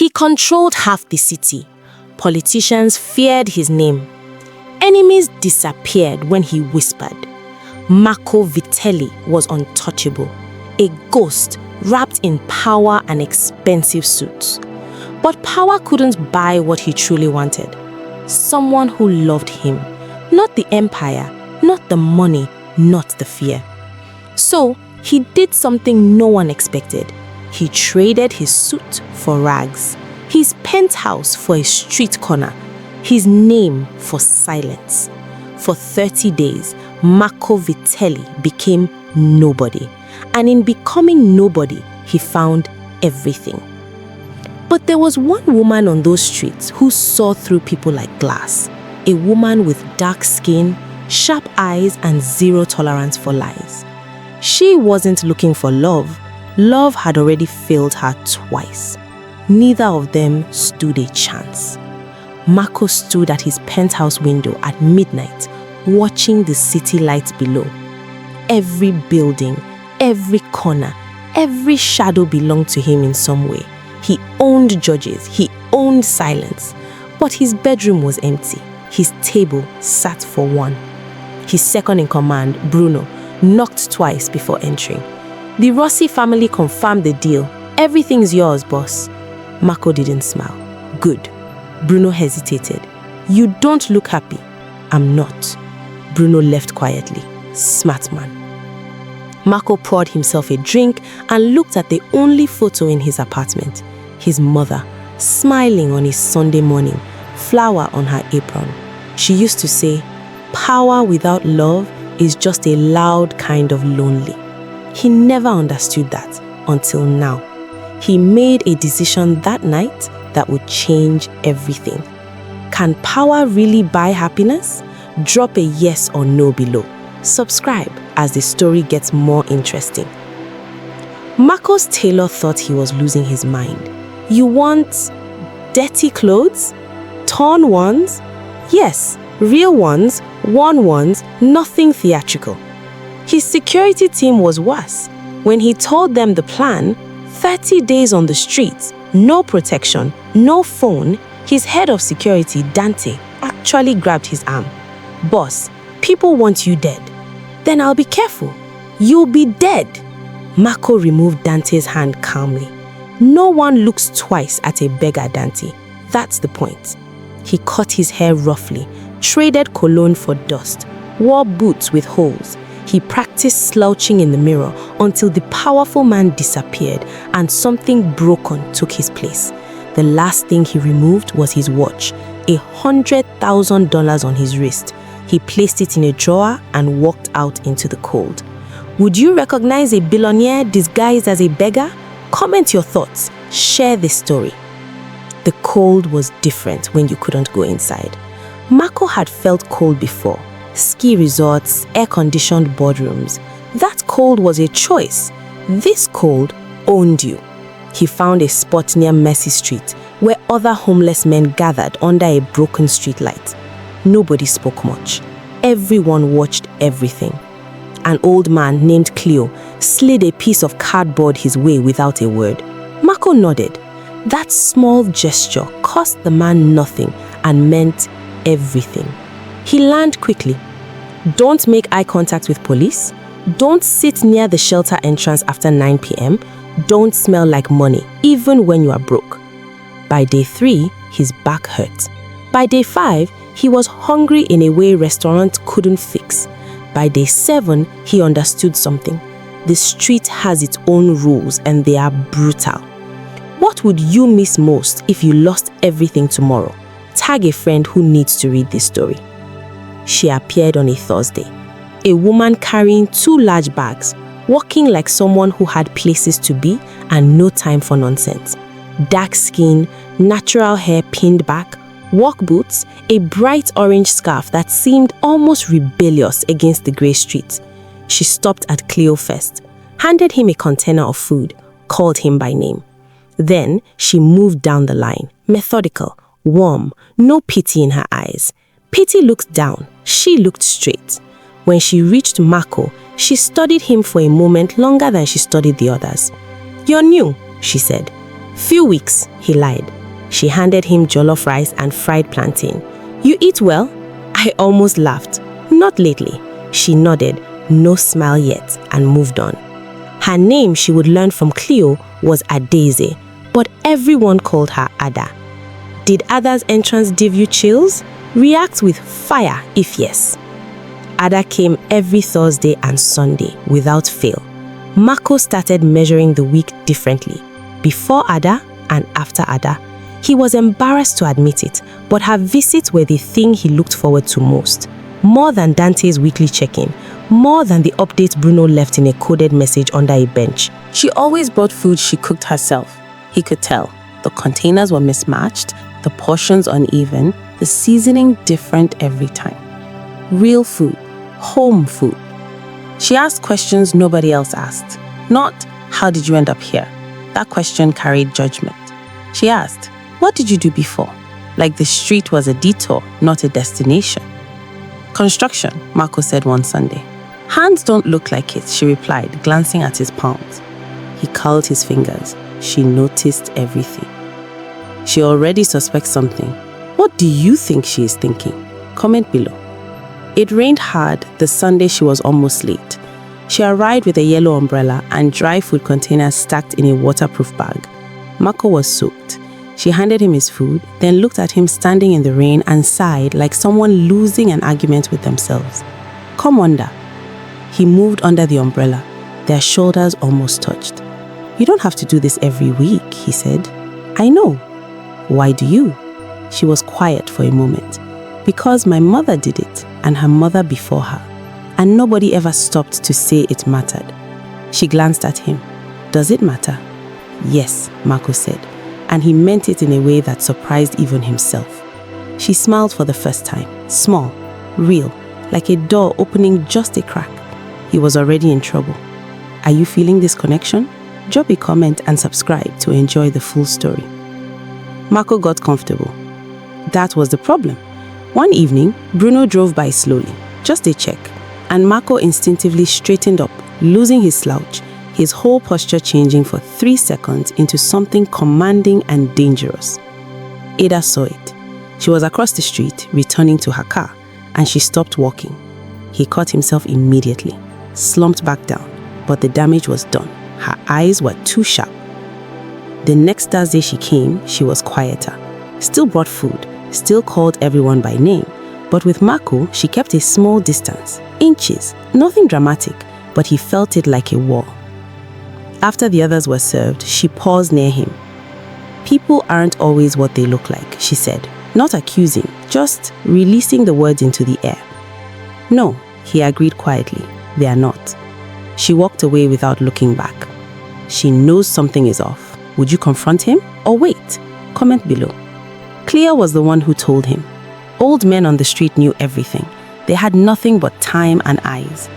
He controlled half the city. Politicians feared his name. Enemies disappeared when he whispered. Marco Vitelli was untouchable, a ghost wrapped in power and expensive suits. But power couldn't buy what he truly wanted. Someone who loved him, not the empire, not the money, not the fear. So, he did something no one expected. He traded his suit for rags, his penthouse for a street corner, his name for silence. For 30 days, Marco Vitelli became nobody. And in becoming nobody, he found everything. But there was one woman on those streets who saw through people like glass. A woman with dark skin, sharp eyes, and zero tolerance for lies. She wasn't looking for love. Love had already failed her twice. Neither of them stood a chance. Marco stood at his penthouse window at midnight, watching the city lights below. Every building, every corner, every shadow belonged to him in some way. He owned judges, he owned silence. But his bedroom was empty. His table sat for one. His second in command, Bruno, knocked twice before entering. The Rossi family confirmed the deal. Everything's yours, boss. Marco didn't smile. Good. Bruno hesitated. You don't look happy. I'm not. Bruno left quietly. Smart man. Marco poured himself a drink and looked at the only photo in his apartment. His mother, smiling on his Sunday morning, flower on her apron. She used to say, power without love is just a loud kind of lonely. He never understood that until now. He made a decision that night that would change everything. Can power really buy happiness? Drop a yes or no below. Subscribe as the story gets more interesting. Marco's tailor thought he was losing his mind. You want dirty clothes? Torn ones? Yes, real ones, worn ones, nothing theatrical. His security team was worse. When he told them the plan, 30 days on the streets, no protection, no phone, his head of security, Dante, actually grabbed his arm. Boss, people want you dead. Then I'll be careful. You'll be dead. Marco removed Dante's hand calmly. No one looks twice at a beggar, Dante. That's the point. He cut his hair roughly, traded cologne for dust, wore boots with holes. He practiced slouching in the mirror until the powerful man disappeared and something broken took his place. The last thing he removed was his watch, $100,000 on his wrist. He placed it in a drawer and walked out into the cold. Would you recognize a billionaire disguised as a beggar? Comment your thoughts. Share this story. The cold was different when you couldn't go inside. Marco had felt cold before. Ski resorts, air-conditioned boardrooms. That cold was a choice. This cold owned you. He found a spot near Mercy Street where other homeless men gathered under a broken streetlight. Nobody spoke much. Everyone watched everything. An old man named Cleo slid a piece of cardboard his way without a word. Marco nodded. That small gesture cost the man nothing and meant everything. He learned quickly. Don't make eye contact with police. Don't sit near the shelter entrance after 9 p.m. Don't smell like money, even when you are broke. By day 3, his back hurt. By day 5, he was hungry in a way restaurants couldn't fix. By day 7, he understood something. The street has its own rules and they are brutal. What would you miss most if you lost everything tomorrow? Tag a friend who needs to read this story. She appeared on a Thursday. A woman carrying 2 large bags, walking like someone who had places to be and no time for nonsense. Dark skin, natural hair pinned back, work boots, a bright orange scarf that seemed almost rebellious against the grey street. She stopped at Cleo first, handed him a container of food, called him by name. Then she moved down the line, methodical, warm, no pity in her eyes. Pity looked down, she looked straight. When she reached Marco, she studied him for a moment longer than she studied the others. You're new, she said. Few weeks, he lied. She handed him jollof rice and fried plantain. "You eat well?" I almost laughed. "Not lately." She nodded, no smile yet, and moved on. Her name she would learn from Cleo was Adaeze, but everyone called her Ada. Did Ada's entrance give you chills? React with fire if yes. Ada came every Thursday and Sunday without fail. Marco started measuring the week differently. Before Ada and after Ada. He was embarrassed to admit it, but her visits were the thing he looked forward to most. More than Dante's weekly check-in, more than the update Bruno left in a coded message under a bench. She always brought food she cooked herself. He could tell. The containers were mismatched, the portions uneven, the seasoning different every time. Real food, home food. She asked questions nobody else asked. Not, "How did you end up here?" That question carried judgment. She asked, "What did you do before?" Like the street was a detour, not a destination. "Construction," Marco said one Sunday. "Hands don't look like it," she replied, glancing at his palms. He curled his fingers. She noticed everything. She already suspects something. What do you think she is thinking? Comment below. It rained hard the Sunday she was almost late. She arrived with a yellow umbrella and dry food containers stacked in a waterproof bag. Marco was soaked. She handed him his food, then looked at him standing in the rain and sighed like someone losing an argument with themselves. "Come under." He moved under the umbrella. Their shoulders almost touched. "You don't have to do this every week," he said. "I know." "Why do you?" She was quiet for a moment. "Because my mother did it, and her mother before her. And nobody ever stopped to say it mattered." She glanced at him. "Does it matter?" "Yes," Marco said, and he meant it in a way that surprised even himself. She smiled for the first time, small, real, like a door opening just a crack. He was already in trouble. Are you feeling this connection? Drop a comment and subscribe to enjoy the full story. Marco got comfortable. That was the problem. One evening, Bruno drove by slowly, just a check, and Marco instinctively straightened up, losing his slouch, his whole posture changing for 3 seconds into something commanding and dangerous. Ada saw it. She was across the street, returning to her car, and she stopped walking. He caught himself immediately, slumped back down, but the damage was done. Her eyes were too sharp. The next Thursday she came, she was quieter. Still brought food, still called everyone by name, but with Marco, she kept a small distance, inches, nothing dramatic, but he felt it like a wall. After the others were served, she paused near him. "People aren't always what they look like," she said, not accusing, just releasing the words into the air. "No," he agreed quietly, "they are not." She walked away without looking back. She knows something is off. Would you confront him or wait? Comment below. Cleo was the one who told him. Old men on the street knew everything. They had nothing but time and eyes.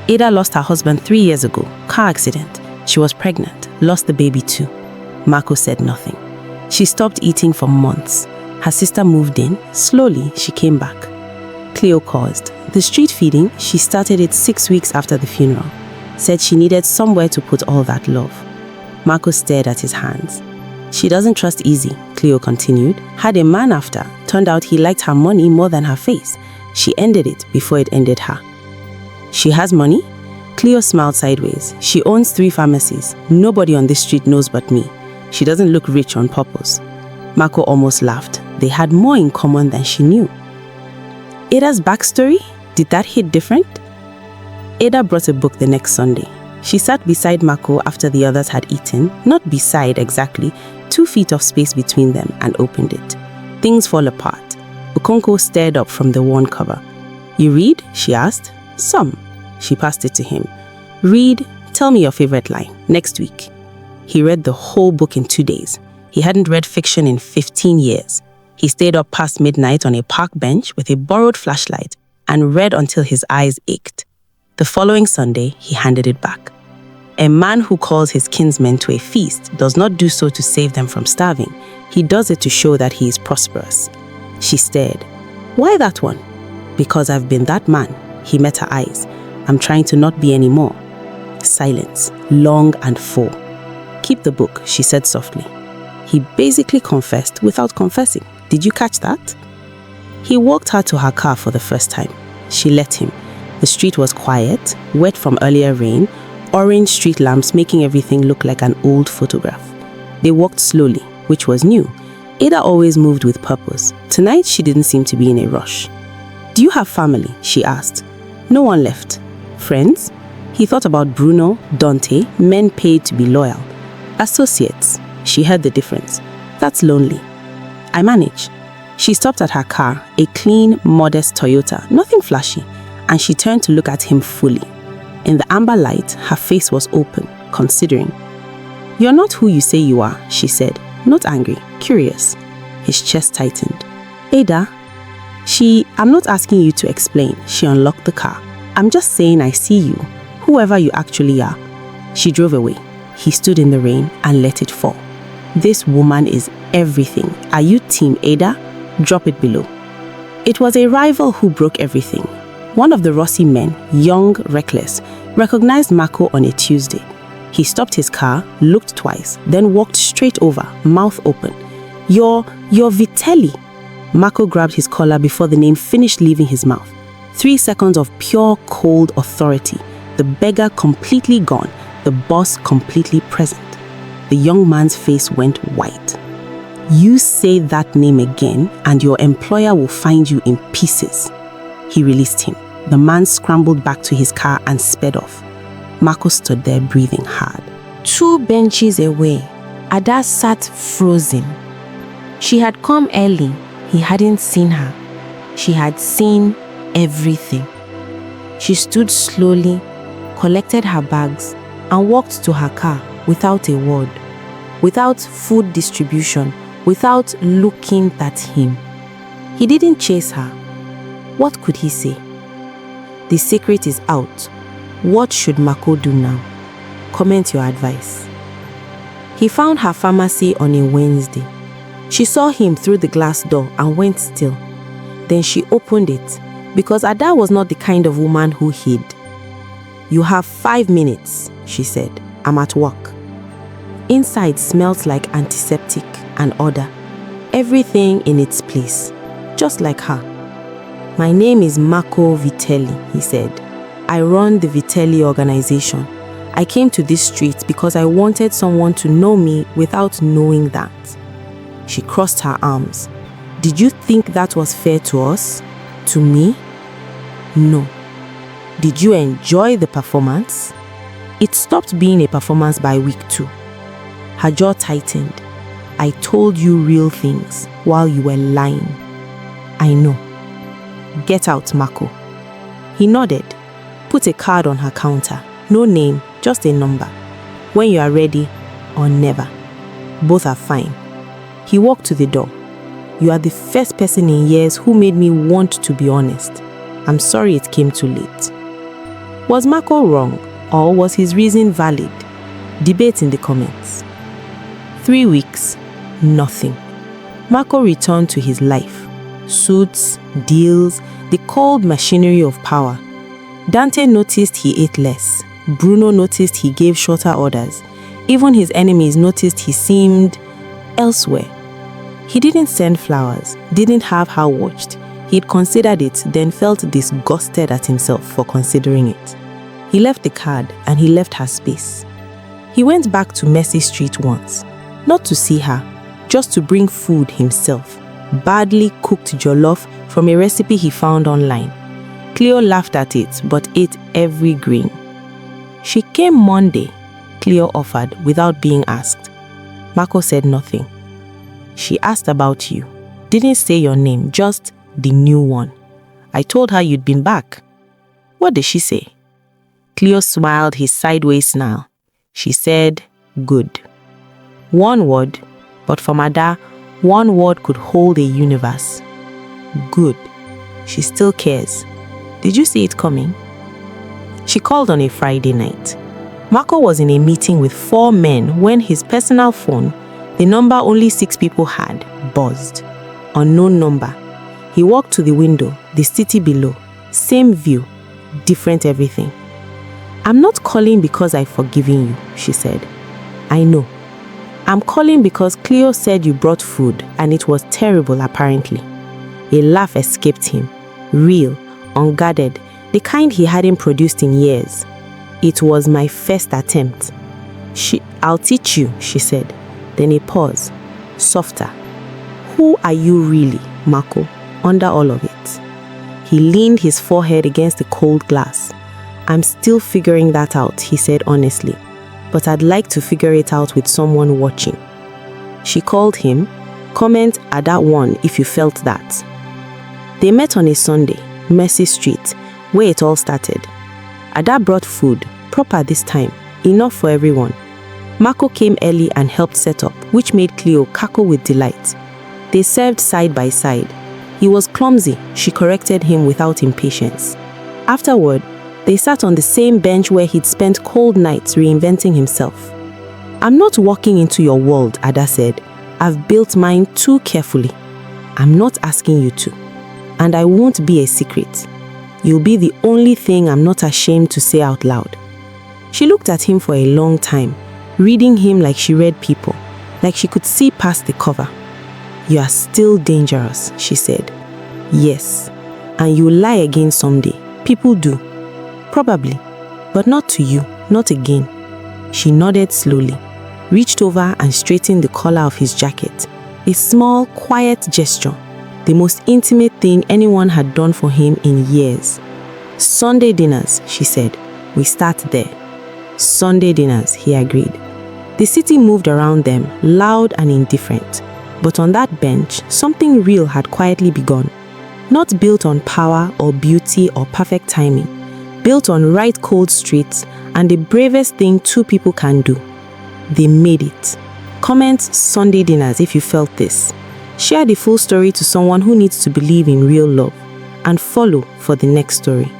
Ada lost her husband 3 years ago, car accident. She was pregnant, lost the baby too. Marco said nothing. She stopped eating for months. Her sister moved in. Slowly, she came back. Cleo paused. The street feeding, she started it 6 weeks after the funeral. Said she needed somewhere to put all that love. Marco stared at his hands. She doesn't trust easy, Cleo continued. Had a man after. Turned out he liked her money more than her face. She ended it before it ended her. She has money? Cleo smiled sideways. She owns 3 pharmacies. Nobody on this street knows but me. She doesn't look rich on purpose. Marco almost laughed. They had more in common than she knew. Ada's backstory? Did that hit different? Ada brought a book the next Sunday. She sat beside Marco after the others had eaten, not beside exactly, 2 feet of space between them, and opened it. Things fall apart. Okonko stared up from the worn cover. "You read?" she asked. "Some." She passed it to him. "Read, tell me your favorite line, next week." He read the whole book in 2 days. He hadn't read fiction in 15 years. He stayed up past midnight on a park bench with a borrowed flashlight and read until his eyes ached. The following Sunday, he handed it back. A man who calls his kinsmen to a feast does not do so to save them from starving. He does it to show that he is prosperous. She stared. "Why that one?" "Because I've been that man." He met her eyes. "I'm trying to not be anymore." Silence, long and full. "Keep the book," she said softly. He basically confessed without confessing. Did you catch that? He walked her to her car for the first time. She let him. The street was quiet, wet from earlier rain, orange street lamps making everything look like an old photograph. They walked slowly, which was new. Ada always moved with purpose. Tonight, she didn't seem to be in a rush. "Do you have family?" she asked. "No one left." "Friends?" He thought about Bruno, Dante, men paid to be loyal. "Associates." She heard the difference. "That's lonely." "I manage." She stopped at her car, a clean, modest Toyota, nothing flashy, and she turned to look at him fully. In the amber light, her face was open, considering. "You're not who you say you are," she said, not angry, curious. His chest tightened. "Ada?" "I'm not asking you to explain." She unlocked the car. "I'm just saying I see you, whoever you actually are." She drove away. He stood in the rain and let it fall. "This woman is everything. Are you Team Ada? Drop it below." It was a rival who broke everything. One of the Rossi men, young, reckless, recognized Marco on a Tuesday. He stopped his car, looked twice, then walked straight over, mouth open. You're Vitelli." Marco grabbed his collar before the name finished leaving his mouth. 3 seconds of pure, cold authority. The beggar completely gone, the boss completely present. The young man's face went white. "You say that name again and your employer will find you in pieces." He released him. The man scrambled back to his car and sped off. Marco stood there breathing hard. 2 benches away, Ada sat frozen. She had come early. He hadn't seen her. She had seen everything. She stood slowly, collected her bags, and walked to her car without a word, without food distribution, without looking at him. He didn't chase her. What could he say? The secret is out. What should Marco do now? Comment your advice. He found her pharmacy on a Wednesday. She saw him through the glass door and went still. Then she opened it because Ada was not the kind of woman who hid. "You have 5 minutes, she said. "I'm at work." Inside smelled like antiseptic and order. Everything in its place, just like her. "My name is Marco Vitelli," he said. "I run the Vitelli organization. I came to this street because I wanted someone to know me without knowing that." She crossed her arms. "Did you think that was fair to us? To me? No." "Did you enjoy the performance?" It stopped being a performance by week 2. Her jaw tightened. "I told you real things while you were lying." "I know." "Get out, Marco." He nodded, put a card on her counter. No name, just a number. "When you are ready or never. Both are fine." He walked to the door. "You are the first person in years who made me want to be honest. I'm sorry it came too late." Was Marco wrong, or was his reason valid? Debate in the comments. 3 weeks, nothing. Marco returned to his life. Suits, deals, the cold machinery of power. Dante noticed he ate less. Bruno noticed he gave shorter orders. Even his enemies noticed he seemed elsewhere. He didn't send flowers, didn't have her watched. He'd considered it, then felt disgusted at himself for considering it. He left the card and he left her space. He went back to Mercy Street once, not to see her, just to bring food himself. Badly cooked jollof from a recipe he found online. Cleo laughed at it, but ate every grain. She came Monday, Cleo offered without being asked. Marco said nothing. She asked about you. Didn't say your name, just the new one. I told her you'd been back. What did she say? Cleo smiled his sideways smile. She said, good. One word, but for Ada, one word could hold a universe. Good. She still cares. Did you see it coming? She called on a Friday night. Marco was in a meeting with 4 men when his personal phone, the number only 6 people had, buzzed. Unknown number. He walked to the window, the city below. Same view, different everything. I'm not calling because I've forgiven you, she said. I know. I'm calling because Cleo said you brought food and it was terrible apparently. A laugh escaped him. Real, unguarded, the kind he hadn't produced in years. It was my first attempt. I'll teach you, she said. Then a pause. Softer. Who are you really, Marco, under all of it? He leaned his forehead against the cold glass. I'm still figuring that out, he said honestly. But I'd like to figure it out with someone watching. She called him. Comment at that one if you felt that. They met on a Sunday, Mercy Street, where it all started. Ada brought food, proper this time, enough for everyone. Marco came early and helped set up, which made Cleo cackle with delight. They served side by side. He was clumsy, she corrected him without impatience. Afterward, they sat on the same bench where he'd spent cold nights reinventing himself. I'm not walking into your world, Ada said. I've built mine too carefully. I'm not asking you to. And I won't be a secret. You'll be the only thing I'm not ashamed to say out loud. She looked at him for a long time, reading him like she read people, like she could see past the cover. You are still dangerous, she said. Yes, and you'll lie again someday. People do. Probably, but not to you, not again. She nodded slowly, reached over and straightened the collar of his jacket. A small, quiet gesture, the most intimate thing anyone had done for him in years. Sunday dinners, she said. We start there. Sunday dinners, he agreed. The city moved around them, loud and indifferent. But on that bench, something real had quietly begun. Not built on power or beauty or perfect timing. Built on right cold streets and the bravest thing two people can do. They made it. Comment Sunday dinners if you felt this. Share the full story to someone who needs to believe in real love. And follow for the next story.